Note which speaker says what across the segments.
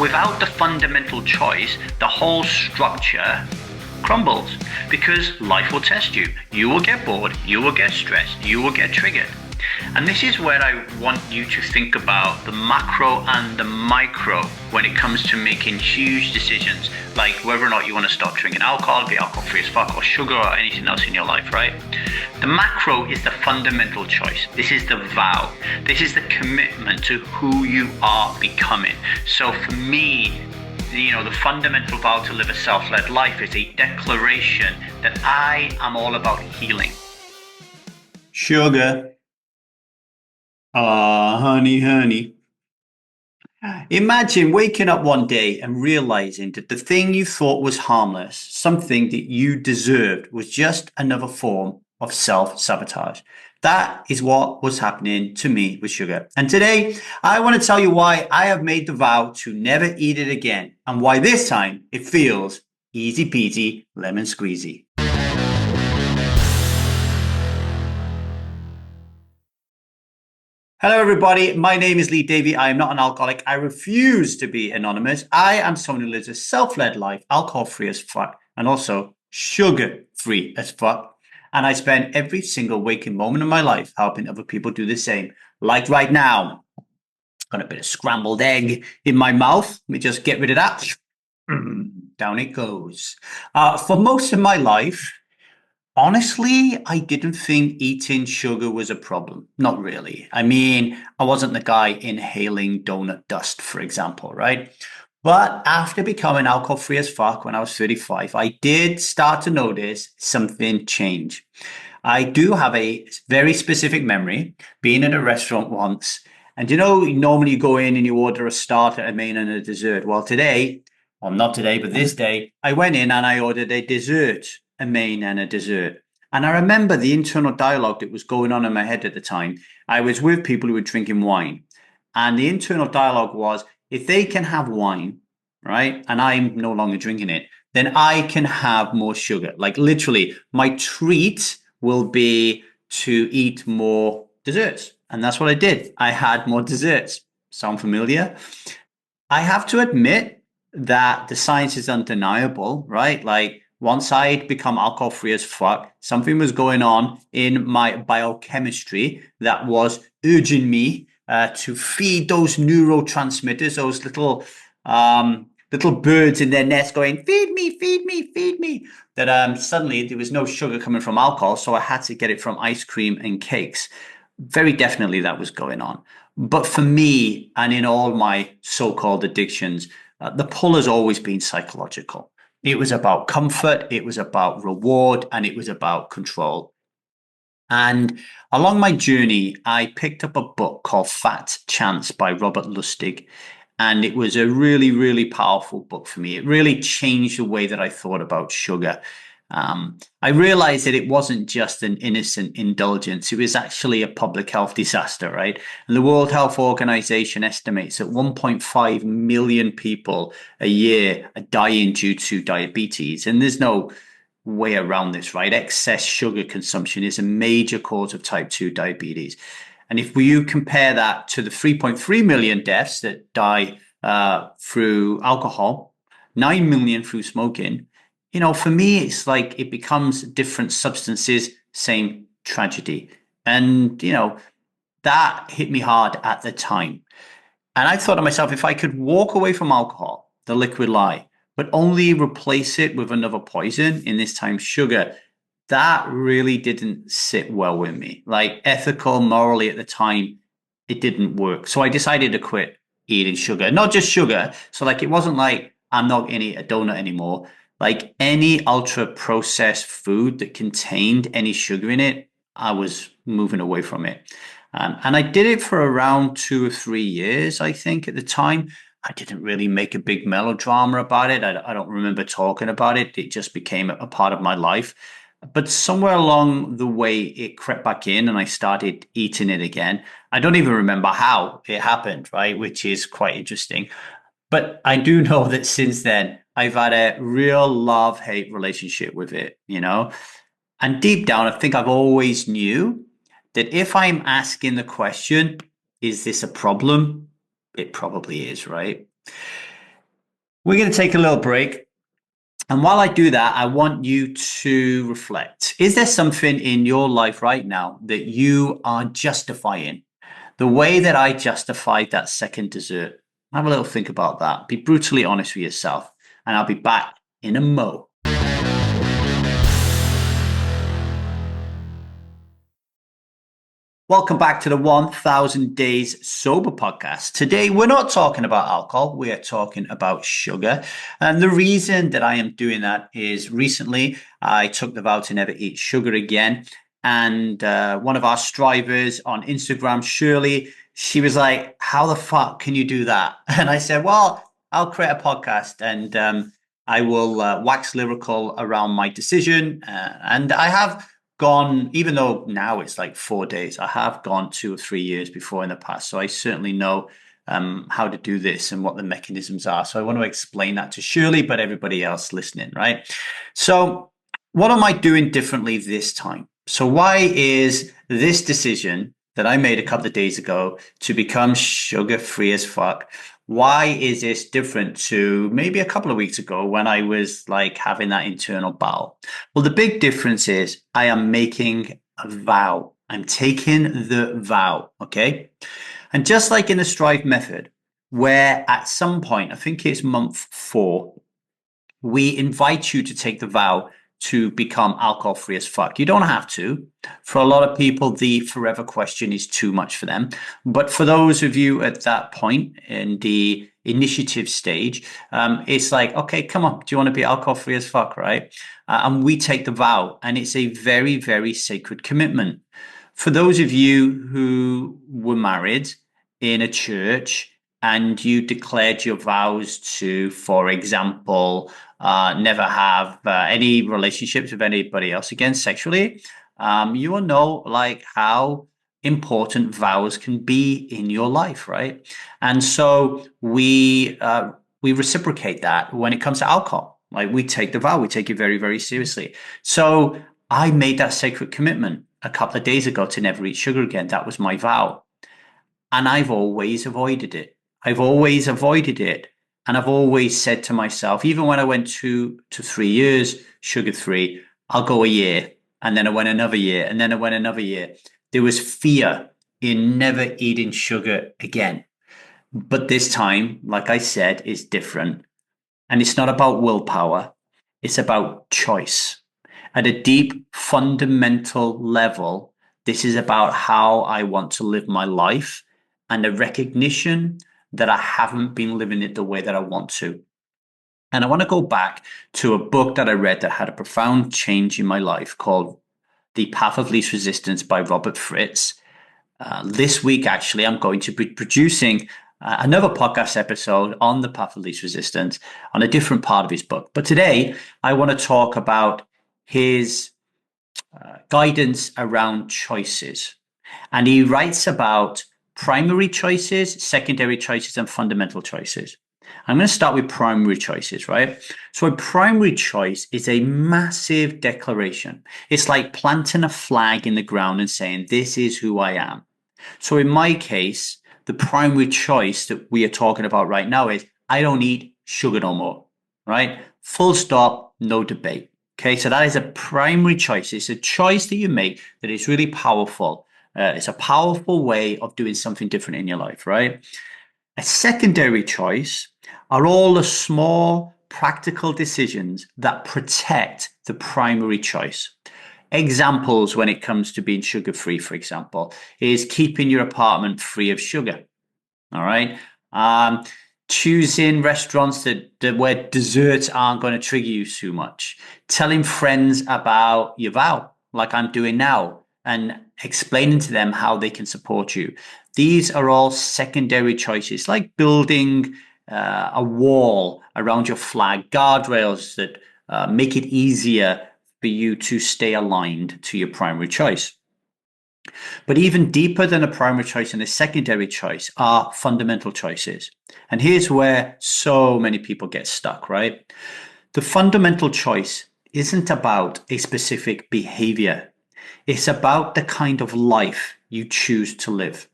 Speaker 1: without the fundamental choice, the whole structure crumbles because life will test you. You will get bored, you will get stressed, you will get triggered. And this is where I want you to think about the macro and the micro when it comes to making huge decisions, like whether or not you want to stop drinking alcohol, be alcohol-free as fuck, or sugar, or anything else in your life, right? The macro is the fundamental choice. This is the vow. This is the commitment to who you are becoming. So for me, the fundamental vow to live a self-led life is a declaration that I am all about healing.
Speaker 2: Sugar. Honey. Imagine waking up one day and realizing that the thing you thought was harmless, something that you deserved, was just another form of self-sabotage. That is what was happening to me with sugar. And today, I want to tell you why I have made the vow to never eat it again, and why this time it feels easy peasy lemon squeezy. Hello, everybody. My name is LeeDavy. I am not an alcoholic. I refuse to be anonymous. I am someone who lives a self-led life, alcohol-free as fuck, and also sugar-free as fuck. And I spend every single waking moment of my life helping other people do the same. Like right now, got a bit of scrambled egg in my mouth. Let me just get rid of that. Down it goes. For most of my life, honestly, I didn't think eating sugar was a problem. Not really. I mean, I wasn't the guy inhaling donut dust, for example, right? But after becoming alcohol-free as fuck when I was 35, I did start to notice something change. I do have a very specific memory being in a restaurant once. And normally you go in and you order a starter, a main, and a dessert. Well, not today, but this day, I went in and I ordered a dessert, a main, and a dessert. And I remember the internal dialogue that was going on in my head at the time. I was with people who were drinking wine. And the internal dialogue was, if they can have wine, right, and I'm no longer drinking it, then I can have more sugar. Like literally, my treat will be to eat more desserts. And that's what I did. I had more desserts. Sound familiar? I have to admit that the science is undeniable, right? Like once I'd become alcohol-free as fuck, something was going on in my biochemistry that was urging me to feed those neurotransmitters, those little birds in their nest going, feed me, feed me, feed me. That suddenly there was no sugar coming from alcohol, so I had to get it from ice cream and cakes. Very definitely that was going on. But for me, and in all my so-called addictions, the pull has always been psychological. It was about comfort, it was about reward, and it was about control. And along my journey, I picked up a book called Fat Chance by Robert Lustig. And it was a really, really powerful book for me. It really changed the way that I thought about sugar. I realized that it wasn't just an innocent indulgence. It was actually a public health disaster, right? And the World Health Organization estimates that 1.5 million people a year are dying due to diabetes. And there's no way around this, right? Excess sugar consumption is a major cause of type 2 diabetes. And if you compare that to the 3.3 million deaths that die through alcohol, 9 million through smoking, for me, it's like it becomes different substances, same tragedy. And, that hit me hard at the time. And I thought to myself, if I could walk away from alcohol, the liquid lie, but only replace it with another poison, in this time sugar, that really didn't sit well with me. Like ethical, morally at the time, it didn't work. So I decided to quit eating sugar, not just sugar. So like, it wasn't like I'm not going to eat a donut anymore. Like any ultra processed food that contained any sugar in it, I was moving away from it. And I did it for around 2 or 3 years, I think, at the time. I didn't really make a big melodrama about it. I don't remember talking about it. It just became a part of my life. But somewhere along the way, it crept back in and I started eating it again. I don't even remember how it happened, right? Which is quite interesting. But I do know that since then, I've had a real love-hate relationship with it, And deep down, I think I've always knew that if I'm asking the question, is this a problem? It probably is, right? We're going to take a little break. And while I do that, I want you to reflect. Is there something in your life right now that you are justifying? The way that I justified that second dessert. Have a little think about that. Be brutally honest with yourself. And I'll be back in a mo. Welcome back to the 1000 Days Sober podcast. Today, we're not talking about alcohol. We are talking about sugar. And the reason that I am doing that is recently I took the vow to never eat sugar again. And one of our strivers on Instagram, Shirley, she was like, how the fuck can you do that? And I said, well, I'll create a podcast and I will wax lyrical around my decision. And I have gone, even though now it's like 4 days, I have gone 2 or 3 years before in the past. So I certainly know how to do this and what the mechanisms are. So I want to explain that to Shirley, but everybody else listening, right? So what am I doing differently this time? So why is this decision that I made a couple of days ago to become sugar-free as fuck, why is this different to maybe a couple of weeks ago when I was like having that internal battle? Well, the big difference is I am making a vow. I'm taking the vow, okay? And just like in the Strive method, where at some point, I think it's month 4, we invite you to take the vow to become alcohol free as fuck. You don't have to. For a lot of people, the forever question is too much for them. But for those of you at that point in the initiative stage, it's like, okay, come on, do you want to be alcohol free as fuck, right? And we take the vow, and it's a very, very sacred commitment. For those of you who were married in a church and you declared your vows to, for example, never have any relationships with anybody else again sexually, you will know like how important vows can be in your life, right? And so we reciprocate that when it comes to alcohol. Like we take the vow, we take it very, very seriously. So I made that sacred commitment a couple of days ago to never eat sugar again. That was my vow. And I've always avoided it. I've always avoided it. And I've always said to myself, even when I went 2 to 3 years sugar free, I'll go a year. And then I went another year. And then I went another year. There was fear in never eating sugar again. But this time, like I said, is different. And it's not about willpower, it's about choice. At a deep, fundamental level, this is about how I want to live my life and a recognition that I haven't been living it the way that I want to. And I want to go back to a book that I read that had a profound change in my life called The Path of Least Resistance by Robert Fritz. This week, actually, I'm going to be producing another podcast episode on the path of least resistance on a different part of his book. But today, I want to talk about his guidance around choices. And he writes about primary choices, secondary choices, and fundamental choices. I'm going to start with primary choices, right? So a primary choice is a massive declaration. It's like planting a flag in the ground and saying, this is who I am. So in my case, the primary choice that we are talking about right now is I don't eat sugar no more, right? Full stop, no debate. Okay, so that is a primary choice. It's a choice that you make that is really powerful. It's a powerful way of doing something different in your life, right? A secondary choice are all the small practical decisions that protect the primary choice. Examples when it comes to being sugar free, for example, is keeping your apartment free of sugar. All right. Choosing restaurants that where desserts aren't going to trigger you too much. Telling friends about your vow, like I'm doing now, and explaining to them how they can support you. These are all secondary choices, like building a wall around your flag, guardrails that make it easier for you to stay aligned to your primary choice. But even deeper than a primary choice and a secondary choice are fundamental choices. And here's where so many people get stuck, right? The fundamental choice isn't about a specific behavior. It's about the kind of life you choose to live.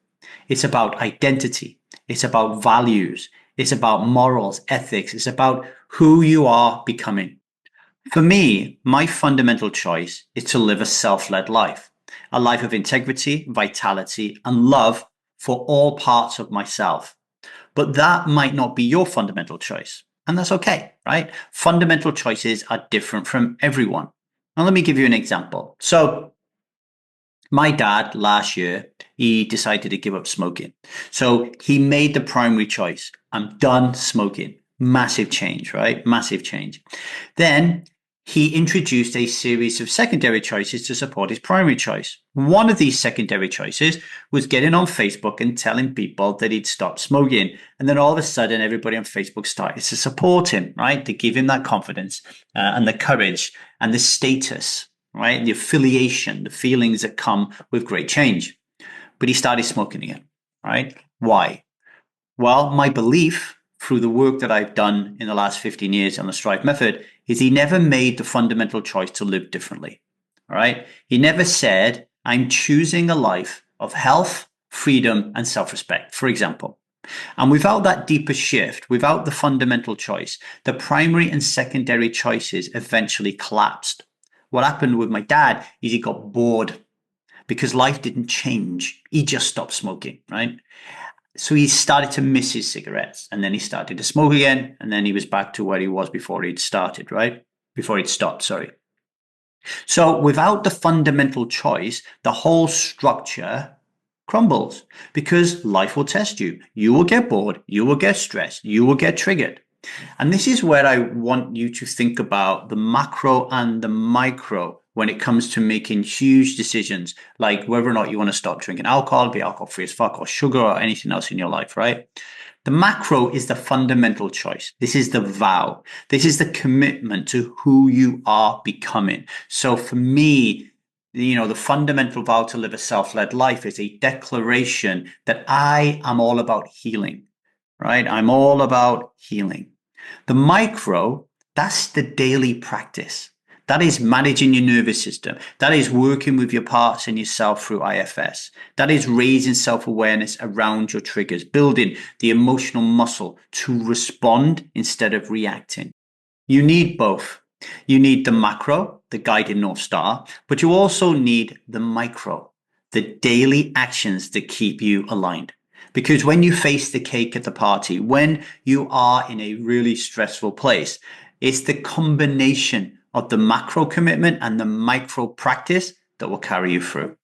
Speaker 2: It's about identity. It's about values. It's about morals, ethics. It's about who you are becoming. For me, my fundamental choice is to live a self-led life, a life of integrity, vitality, and love for all parts of myself. But that might not be your fundamental choice. And that's okay, right? Fundamental choices are different from everyone. Now, let me give you an example. So, my dad last year, he decided to give up smoking. So he made the primary choice. I'm done smoking. Massive change, right? Massive change. Then he introduced a series of secondary choices to support his primary choice. One of these secondary choices was getting on Facebook and telling people that he'd stopped smoking. And then all of a sudden, everybody on Facebook started to support him, right? To give him that confidence and the courage and the status, right? The affiliation, the feelings that come with great change. But he started smoking again, right? Why? Well, my belief through the work that I've done in the last 15 years on the Strive method is he never made the fundamental choice to live differently. All right. He never said, I'm choosing a life of health, freedom, and self-respect, for example. And without that deeper shift, without the fundamental choice, the primary and secondary choices eventually collapsed. What happened with my dad is he got bored because life didn't change. He just stopped smoking, right? So he started to miss his cigarettes, and then he started to smoke again, and then he was back to where he was before he'd started, right? Before he'd stopped, sorry. So without the fundamental choice, the whole structure crumbles because life will test you. You will get bored, you will get stressed, you will get triggered. And this is where I want you to think about the macro and the micro when it comes to making huge decisions, like whether or not you want to stop drinking alcohol, be alcohol free as fuck, or sugar, or anything else in your life, right? The macro is the fundamental choice. This is the vow. This is the commitment to who you are becoming. So for me, the fundamental vow to live a self-led life is a declaration that I am all about healing, right? I'm all about healing. The micro, that's the daily practice. That is managing your nervous system. That is working with your parts and yourself through IFS. That is raising self-awareness around your triggers, building the emotional muscle to respond instead of reacting. You need both. You need the macro, the guiding North Star, but you also need the micro, the daily actions that keep you aligned. Because when you face the cake at the party, when you are in a really stressful place, it's the combination of the macro commitment and the micro practice that will carry you through.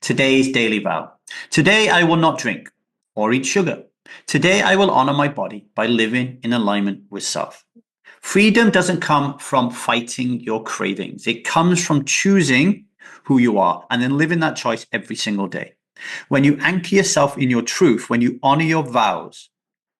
Speaker 2: Today's daily vow. Today I will not drink or eat sugar. Today I will honor my body by living in alignment with self. Freedom doesn't come from fighting your cravings. It comes from choosing who you are and then living that choice every single day. When you anchor yourself in your truth, when you honor your vows,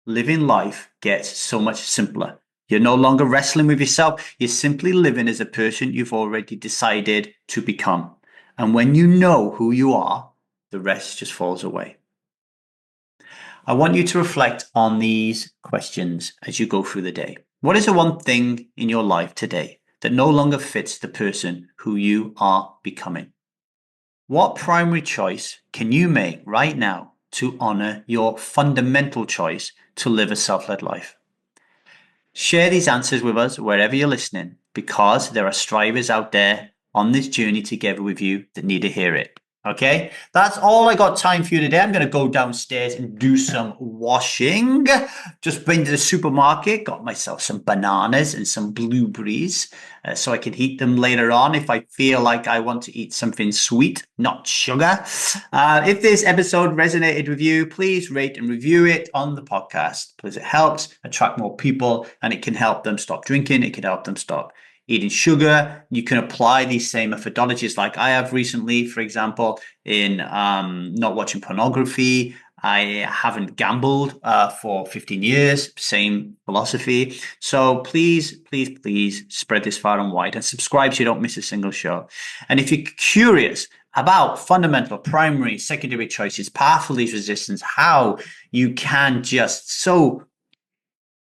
Speaker 2: living life gets so much simpler. You're no longer wrestling with yourself. You're simply living as a person you've already decided to become. And when you know who you are, the rest just falls away. I want you to reflect on these questions as you go through the day. What is the one thing in your life today that no longer fits the person who you are becoming? What primary choice can you make right now to honor your fundamental choice to live a self-led life? Share these answers with us wherever you're listening, because there are strivers out there on this journey together with you that need to hear it. Okay, that's all I got time for you today. I'm going to go downstairs and do some washing. Just been to the supermarket, got myself some bananas and some blueberries so I can eat them later on if I feel like I want to eat something sweet, not sugar. If this episode resonated with you, please rate and review it on the podcast because it helps attract more people and it can help them stop drinking. It can help them stop eating sugar. You can apply these same methodologies like I have recently, for example, in not watching pornography. I haven't gambled for 15 years, same philosophy. So please, please, please spread this far and wide and subscribe so you don't miss a single show. And if you're curious about fundamental, primary, secondary choices, path of least resistance, how you can just so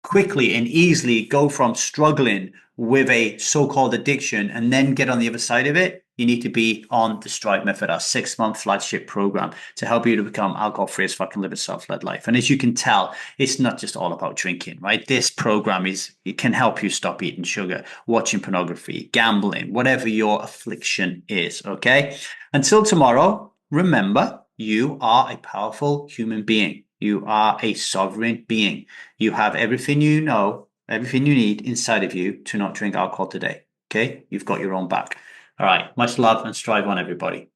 Speaker 2: quickly and easily go from struggling with a so-called addiction and then get on the other side of it, you need to be on the Strive Method, our 6-month flagship program to help you to become alcohol-free as fuck and live a self-led life. And as you can tell, it's not just all about drinking, right? This program it can help you stop eating sugar, watching pornography, gambling, whatever your affliction is, okay? Until tomorrow, remember, you are a powerful human being. You are a sovereign being. You have everything you know, everything you need inside of you to not drink alcohol today. Okay? You've got your own back. All right. Much love and strive on, everybody.